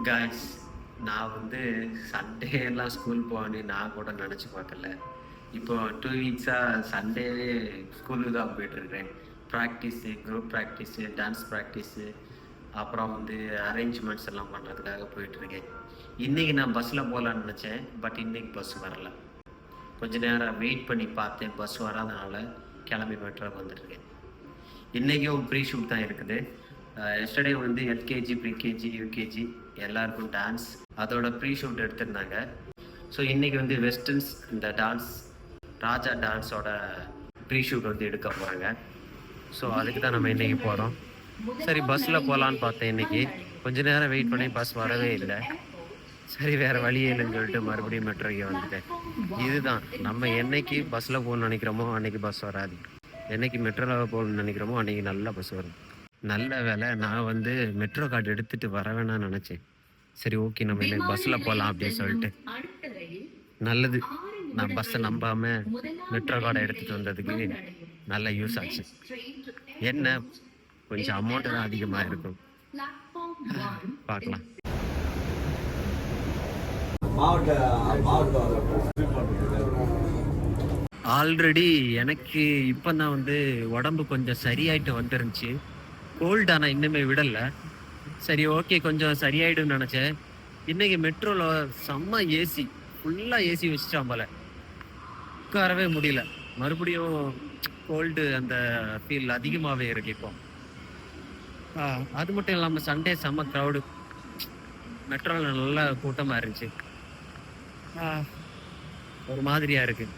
Guys, நான் வந்து Sunday எல்லாம் ஸ்கூல் போவேன்னு நான் கூட நினச்சி பார்க்கல. இப்போ 2 வீக்ஸாக சண்டேவே ஸ்கூலுக்கு தான் போயிட்டுருக்கேன். Practice, group practice, dance practice, அப்புறம் வந்து அரேஞ்ச்மெண்ட்ஸ் எல்லாம் பண்ணுறதுக்காக போயிட்டுருக்கேன். இன்றைக்கி நான் பஸ்ஸில் போகலான்னு நினச்சேன், பட் இன்றைக்கி பஸ் வரல. கொஞ்ச நேரம் வெயிட் பண்ணி பார்த்தேன், பஸ் வராதனால கிளம்பி மெட்ரோக்கு வந்துட்டுருக்கேன். இன்றைக்கும் ப்ரீ ஷூட் தான் இருக்குது. எஸ்டர்டே வந்து எல்கேஜி, ப்ரீகேஜி, யூகேஜி எல்லாருக்கும் டான்ஸ், அதோட ப்ரீ ஷூட் எடுத்திருந்தாங்க. ஸோ இன்றைக்கி வந்து வெஸ்டர்ன்ஸ் இந்த டான்ஸ் ராஜா டான்ஸோட ப்ரீ ஷூட் வந்து எடுக்க போகிறாங்க. ஸோ அதுக்கு தான் நம்ம இன்றைக்கி போகிறோம். சரி, பஸ்ஸில் போகலான்னு பார்த்தேன். இன்றைக்கி கொஞ்ச நேரம் வெயிட் பண்ணி பஸ் வரவே இல்லை. சரி, வேறு வழியே இல்லைன்னு சொல்லிட்டு மறுபடியும் மெட்ரோக்கு வந்துட்டேன். இதுதான், நம்ம என்னைக்கு பஸ்ஸில் போகணும்னு நினைக்கிறோமோ அன்றைக்கி பஸ் வராது, என்னைக்கு மெட்ரோவில் போகணும்னு நினைக்கிறோமோ அன்றைக்கி நல்ல பஸ் வரும். நல்ல வேலை, நான் வந்து மெட்ரோ கார்டு எடுத்துகிட்டு வர வேணாம்னு நினச்சேன். சரி, ஓகே, நம்ம இன்னைக்கு பஸ்ஸில் போகலாம் அப்படின்னு சொல்லிட்டு. நல்லது, நான் பஸ்ஸை நம்பாமல் மெட்ரோ கார்டை எடுத்துகிட்டு வந்ததுக்கு நல்ல யூஸ் ஆச்சு. என்ன, கொஞ்சம் அமௌண்ட்டு தான் அதிகமாக இருக்கும், பார்க்கலாம். ஆல்ரெடி எனக்கு இப்போ தான் வந்து உடம்பு கொஞ்சம் சரியாயிட்டு வந்துருந்துச்சு. கோல்டு ஆனால் இன்னுமே விடலை. சரி, ஓகே, கொஞ்சம் சரியாயிடும்னு நினச்சேன். இன்றைக்கி மெட்ரோவில் செம்ம ஏசி, ஃபுல்லாக ஏசி வச்சுட்டான் போல, உட்காரவே முடியல. மறுபடியும் கோல்டு அந்த ஃபீல் அதிகமாகவே இருக்கு இப்போ. அது மட்டும் இல்லாமல் சண்டே செம்ம க்ரௌடு, மெட்ரோவில் நல்லா கூட்டமாக இருந்துச்சு. ஒரு மாதிரியாக இருக்குது.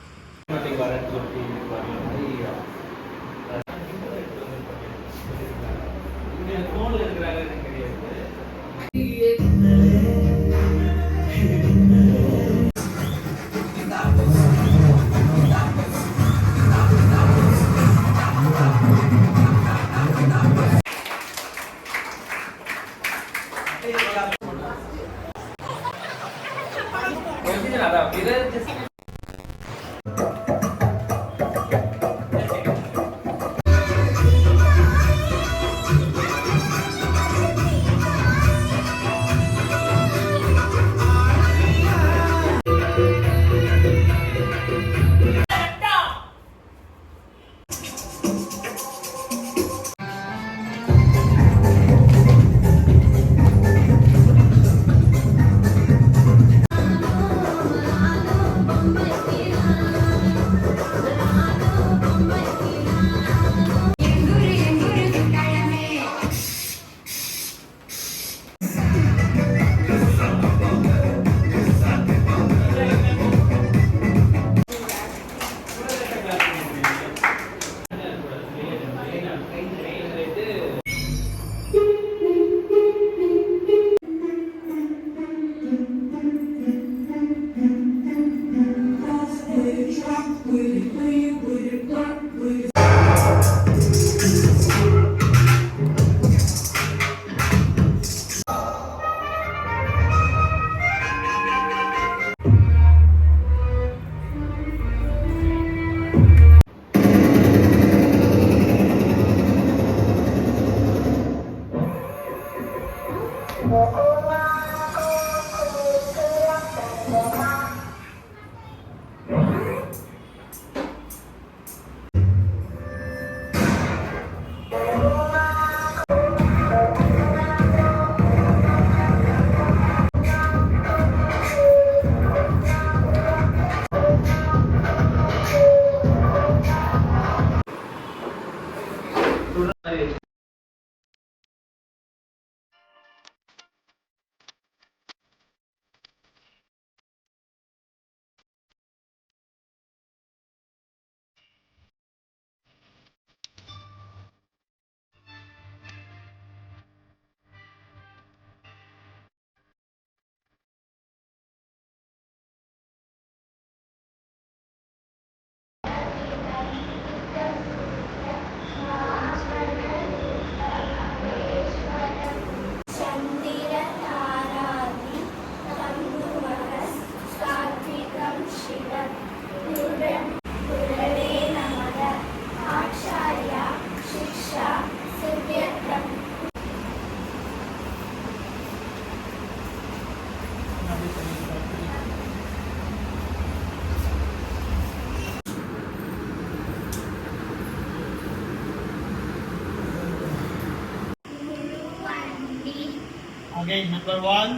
Again, number one.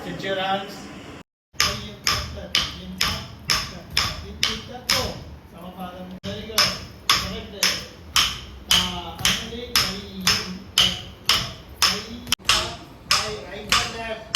Stretch your arms. Very good. Correct. Right and left.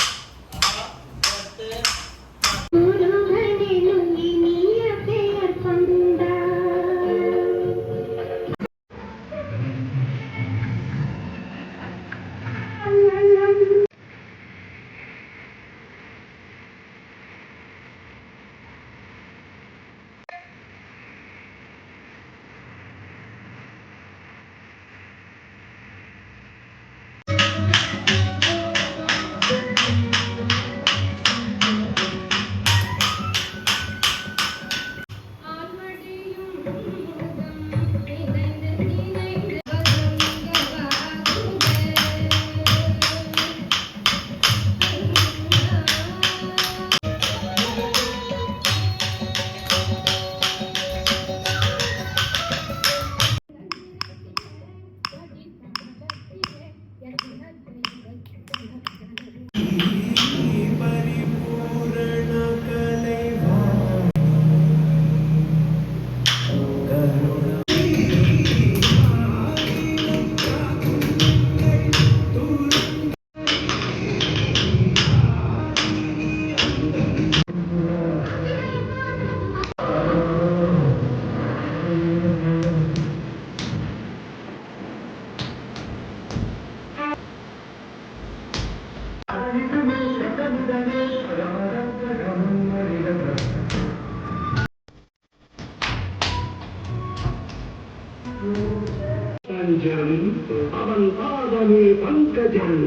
அவன் பாதமே பங்கஜம்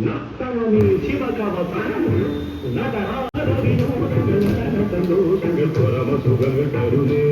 நத்தனமே சிவகவசம் நடராஜ வினோதங்கள் சந்தோஷங்கள் பரம சுகங்கள் தருமே.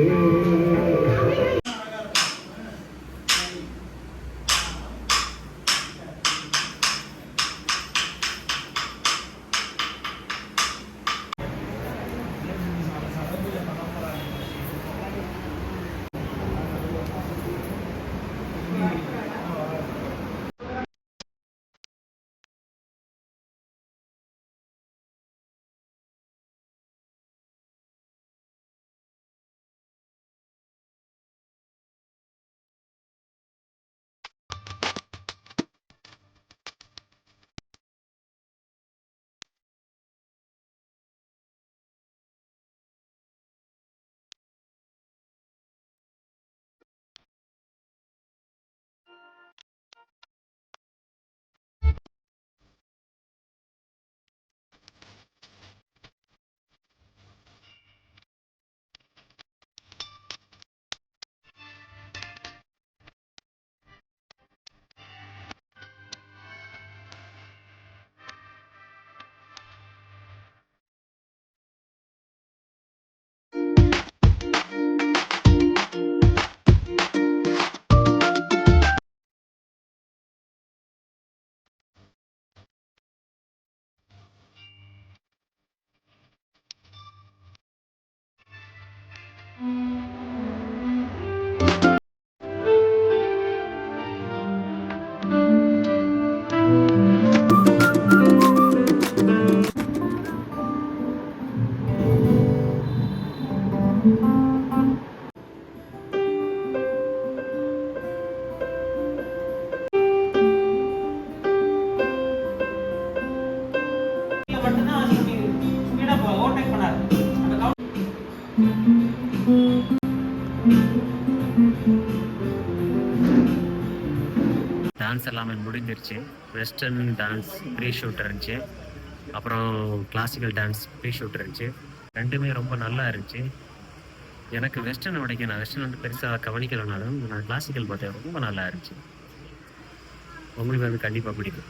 டான்ஸ் எல்லாமே முடிஞ்சிருச்சு. வெஸ்டர்ன் டான்ஸ் ப்ரீ ஷூட் இருந்துச்சு, அப்புறம் கிளாசிக்கல் டான்ஸ் ப்ரீ ஷூட் இருந்துச்சு. ரெண்டுமே ரொம்ப நல்லா இருந்துச்சு. எனக்கு வெஸ்டர்னை விடைக்க நான் வெஸ்டர்ன் வந்து பெருசாக கவனிக்கலைனாலும் நான் கிளாசிக்கல் பார்த்தேன், ரொம்ப நல்லா இருந்துச்சு. உங்களுக்கு வந்து கண்டிப்பாக பிடிக்கும்.